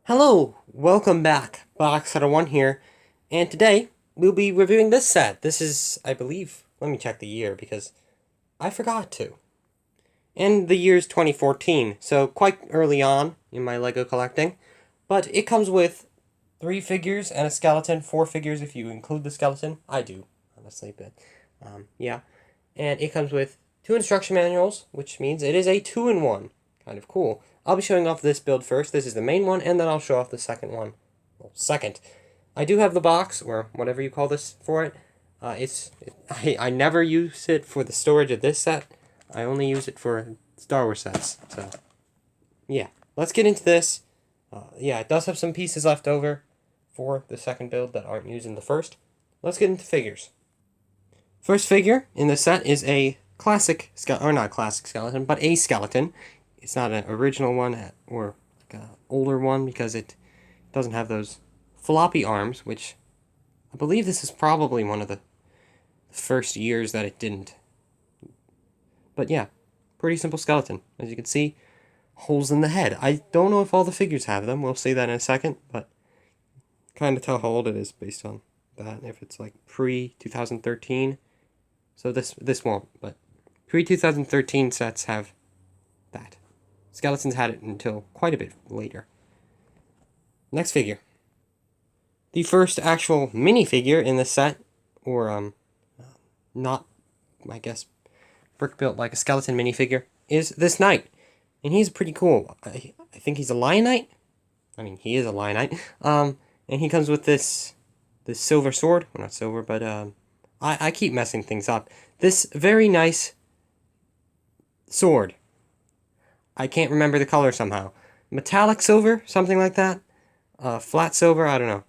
Hello, welcome back. Boxcutter1 here, and today we'll be reviewing this set. This is, I believe, let me check the year because I forgot to. And the year's 2014, so quite early on in my LEGO collecting. But it comes with 3 figures and a skeleton, 4 figures if you include the skeleton. I do, honestly, but yeah. And it comes with 2 instruction manuals, which means it is a 2-in-1. Kind of cool. I'll be showing off this build first. This is the main one, and then I'll show off the second one. Well, second. I do have the box, or whatever you call this for it. I never use it for the storage of this set. I only use it for Star Wars sets. So, yeah. Let's get into this. Yeah, it does have some pieces left over for the second build that aren't used in the first. Let's get into figures. First figure in the set is a classic skeleton, or not classic skeleton, but a skeleton. It's not an original one or like an older one because it doesn't have those floppy arms, which I believe this is probably one of the first years that it didn't. But yeah, pretty simple skeleton. As you can see, holes in the head. I don't know if all the figures have them. We'll see that in a second, but kind of tell how old it is based on that. If it's like pre-2013. So this won't, but pre-2013 sets have that. Skeletons had it until quite a bit later. Next figure. The first actual minifigure in the set, or not, I guess, brick built like a skeleton minifigure, is this knight. And he's pretty cool. I think he's a lion knight. I mean, he is a lion knight. And he comes with this silver sword. Well, not silver, but I keep messing things up. This very nice sword. I can't remember the color somehow. Metallic silver, something like that. Flat silver, I don't know.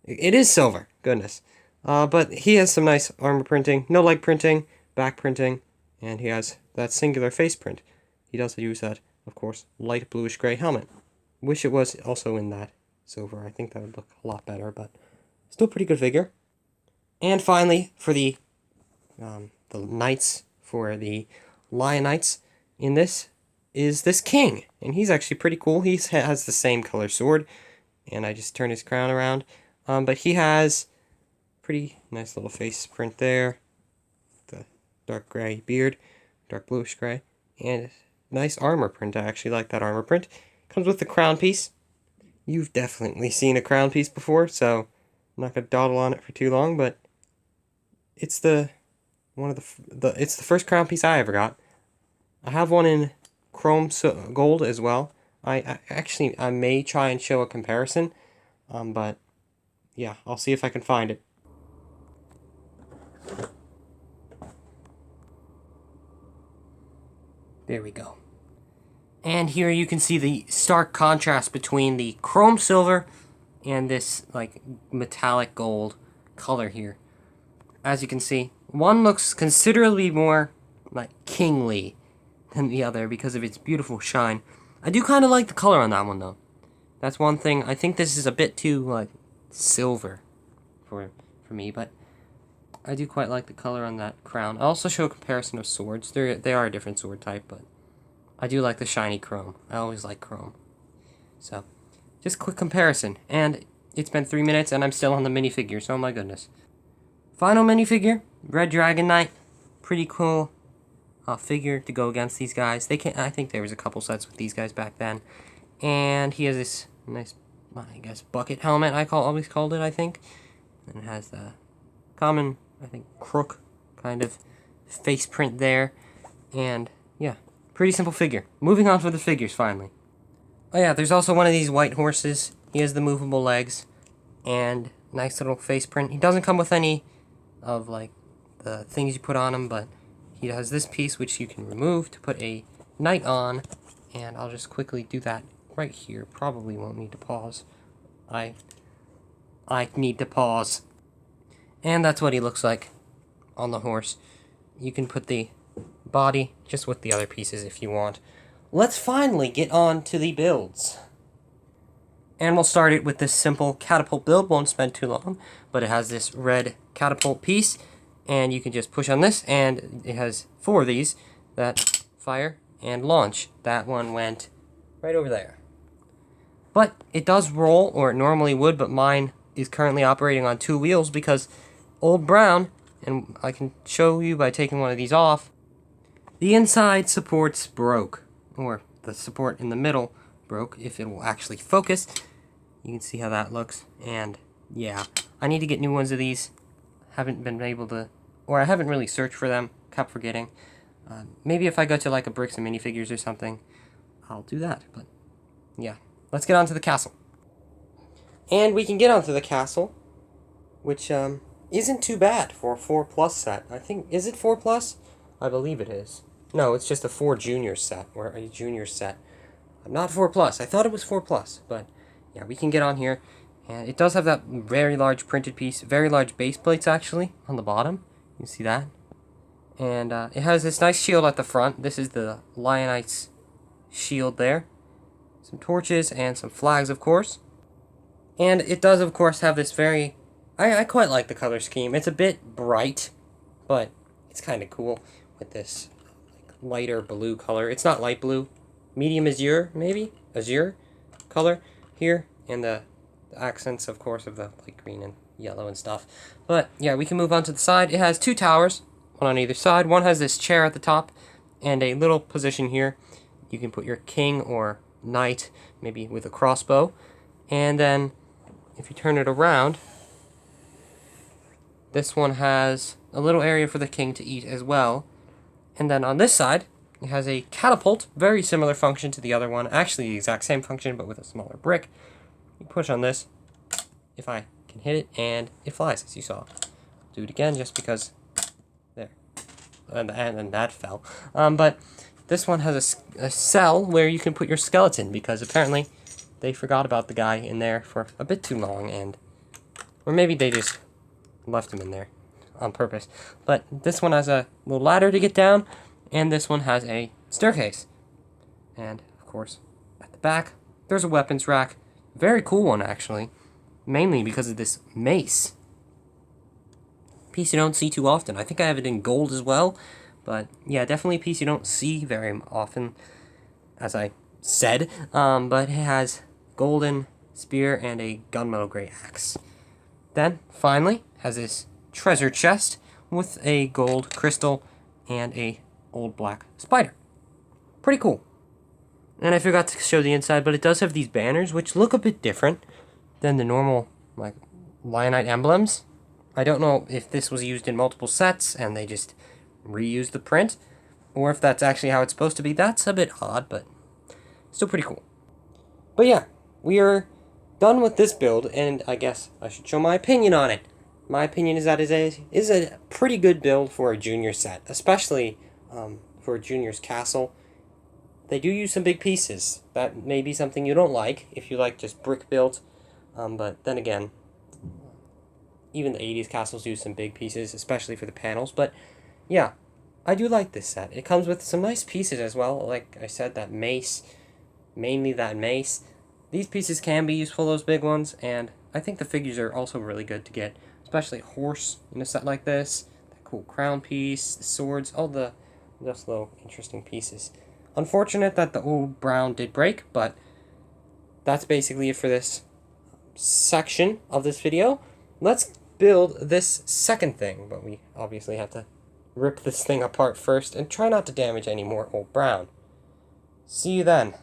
It is silver, goodness. But he has some nice armor printing, no leg printing, back printing, and he has that singular face print. He does use that, of course, light bluish gray helmet. Wish it was also in that silver. I think that would look a lot better, but still pretty good figure. And finally, for the knights, for the lion knights in this, is this king, and he's actually pretty cool. He has the same color sword, and I just turned his crown around, but he has pretty nice little face print there, the dark gray beard, dark bluish gray, and nice armor print. I actually like that armor print. Comes with the crown piece. You've definitely seen a crown piece before, so I'm not gonna dawdle on it for too long, but it's it's the first crown piece I ever got. I have one in chrome gold as well. I may try and show a comparison, but yeah, I'll see if I can find it. There we go. And here you can see the stark contrast between the chrome silver and this like metallic gold color here. As you can see, one looks considerably more like kingly than the other because of its beautiful shine. I do kind of like the color on that one though. That's one thing. I think this is a bit too like silver for me, but I do quite like the color on that crown. I'll also show a comparison of swords. They are a different sword type, but I do like the shiny chrome. I always like chrome. So, just quick comparison. And it's been 3 minutes and I'm still on the minifigure, so my goodness. Final minifigure, Red Dragon Knight. Pretty cool figure to go against these guys. I think there was a couple sets with these guys back then. And he has this nice, I guess, bucket helmet, always called it, I think. And it has the common, I think, crook kind of face print there. And, yeah, pretty simple figure. Moving on for the figures, finally. Oh yeah, there's also one of these white horses. He has the movable legs. And nice little face print. He doesn't come with any of, like, the things you put on him, but he has this piece which you can remove to put a knight on, and I'll just quickly do that right here. Probably won't need to pause. I need to pause. And that's what he looks like on the horse. You can put the body just with the other pieces if you want. Let's finally get on to the builds. And we'll start it with this simple catapult build. Won't spend too long, but it has this red catapult piece, and you can just push on this, and it has 4 of these that fire and launch. That one went right over there. But it does roll, or it normally would, but mine is currently operating on 2 wheels because Old Brown, and I can show you by taking one of these off, the inside supports broke, or the support in the middle broke. If it will actually focus, you can see how that looks. And yeah, I need to get new ones of these. Haven't been able to, or I haven't really searched for them, kept forgetting. Maybe if I go to like a Bricks and Minifigures or something, I'll do that. But yeah, let's get on to the castle. And we can get onto the castle, which isn't too bad for a 4+ set. I think, is it 4+? I believe it is. No, it's just a 4 junior set, or a junior set. Not 4+. I thought it was 4+, but yeah, we can get on here. And it does have that very large printed piece, very large base plates actually, on the bottom. You can see that. And it has this nice shield at the front. This is the Lionites shield there. Some torches and some flags, of course. And it does, of course, have this very... I quite like the color scheme. It's a bit bright, but it's kind of cool with this like, lighter blue color. It's not light blue. Medium azure, maybe? Azure color here. And the accents, of course, of the light green and yellow and stuff. But, yeah, we can move on to the side. It has 2 towers, one on either side. One has this chair at the top and a little position here. You can put your king or knight, maybe with a crossbow. And then, if you turn it around, this one has a little area for the king to eat as well. And then on this side, it has a catapult, very similar function to the other one. Actually, the exact same function, but with a smaller brick. You push on this, if I can hit it, and it flies, as you saw. Do it again, just because, there. And then that fell. But this one has a cell where you can put your skeleton, because apparently they forgot about the guy in there for a bit too long, and or maybe they just left him in there on purpose. But this one has a little ladder to get down, and this one has a staircase. And, of course, at the back, there's a weapons rack. Very cool one, actually. Mainly because of this mace. Piece you don't see too often. I think I have it in gold as well. But, yeah, definitely a piece you don't see very often, as I said. But it has golden spear and a gunmetal gray axe. Then, finally, has this treasure chest with a gold crystal and a old black spider. Pretty cool. And I forgot to show the inside, but it does have these banners, which look a bit different than the normal, like, Lionite emblems. I don't know if this was used in multiple sets, and they just reused the print, or if that's actually how it's supposed to be. That's a bit odd, but still pretty cool. But yeah, we are done with this build, and I guess I should show my opinion on it. My opinion is that it is a pretty good build for a junior set, especially for a junior's castle. They do use some big pieces. That may be something you don't like if you like just brick builds. But then again, even the 80s castles use some big pieces, especially for the panels. But yeah, I do like this set. It comes with some nice pieces as well. Like I said, that mace, mainly that mace. These pieces can be useful, those big ones, and I think the figures are also really good to get, especially a horse in a set like this, that cool crown piece, the swords, all the just little interesting pieces. Unfortunate that the Old Brown did break, but that's basically it for this section of this video. Let's build this second thing, but we obviously have to rip this thing apart first and try not to damage any more Old Brown. See you then.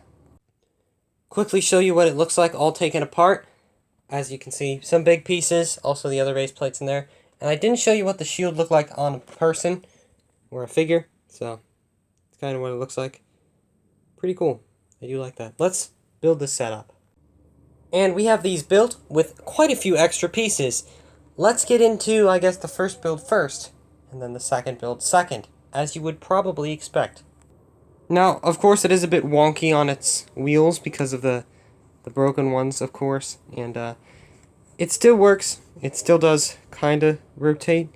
Quickly show you what it looks like all taken apart. As you can see, some big pieces, also the other base plates in there. And I didn't show you what the shield looked like on a person or a figure, so it's kind of what it looks like. Pretty cool. I do like that. Let's build this setup. And we have these built with quite a few extra pieces. Let's get into, I guess, the first build first, and then the second build second, as you would probably expect. Now, of course, it is a bit wonky on its wheels because of the broken ones, of course, and it still works. It still does kind of rotate,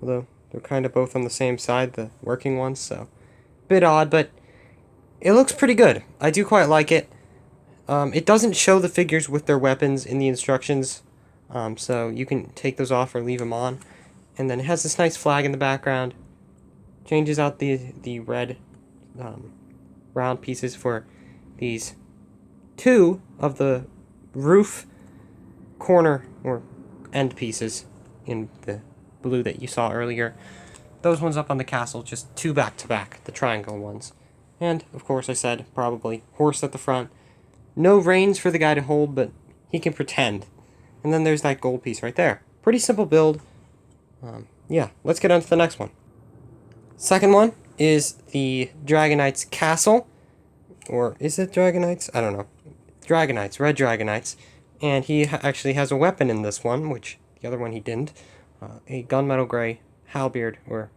although they're kind of both on the same side, the working ones, so a bit odd, but it looks pretty good. I do quite like it. It doesn't show the figures with their weapons in the instructions, so you can take those off or leave them on. And then it has this nice flag in the background. Changes out the red round pieces for these two of the roof corner or end pieces in the blue that you saw earlier. Those ones up on the castle, just two back to back, the triangle ones. And, of course, I said probably horse at the front. No reins for the guy to hold, but he can pretend. And then there's that gold piece right there. Pretty simple build. Yeah, let's get on to the next one. Second one is the Dragonites Castle. Or is it Dragonites? I don't know. Dragonites, red Dragonites. And he actually has a weapon in this one, which the other one he didn't. A gunmetal gray halberd or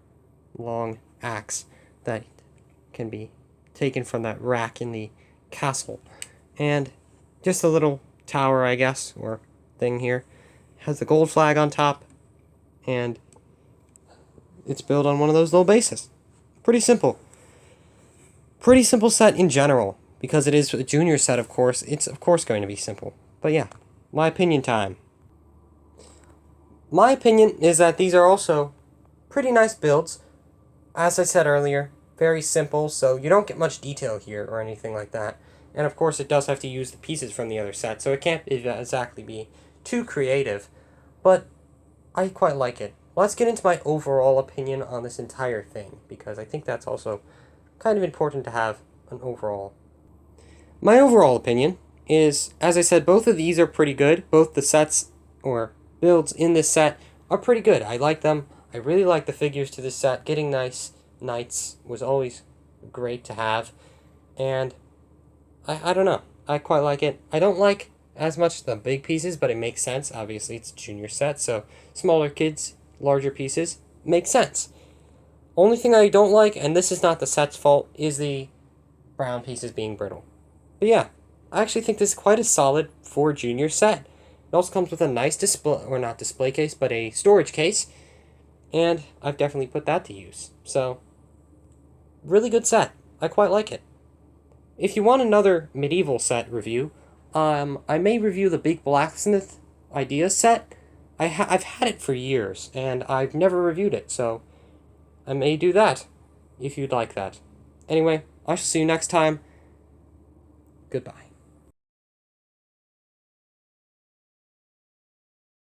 long axe that can be taken from that rack in the castle. And just a little tower, I guess, or thing here. Has the gold flag on top, and it's built on one of those little bases. Pretty simple. Pretty simple set in general. Because it is a junior set, of course, it's of course going to be simple. But yeah, my opinion time. My opinion is that these are also pretty nice builds. As I said earlier, very simple, so you don't get much detail here or anything like that. And of course it does have to use the pieces from the other set, so it can't exactly be too creative. But I quite like it. Let's get into my overall opinion on this entire thing, because I think that's also kind of important to have an overall. My overall opinion is, as I said, both of these are pretty good. Both the sets, or builds in this set, are pretty good. I like them. I really like the figures to this set. Getting nice knights was always great to have. And I don't know. I quite like it. I don't like as much the big pieces, but it makes sense. Obviously, it's a junior set, so smaller kids, larger pieces, makes sense. Only thing I don't like, and this is not the set's fault, is the brown pieces being brittle. But yeah, I actually think this is quite a solid for junior set. It also comes with a nice display, or not display case, but a storage case. And I've definitely put that to use. So, really good set. I quite like it. If you want another medieval set review, I may review the Big Blacksmith Idea set. I've had it for years, and I've never reviewed it, so I may do that, if you'd like that. Anyway, I shall see you next time. Goodbye.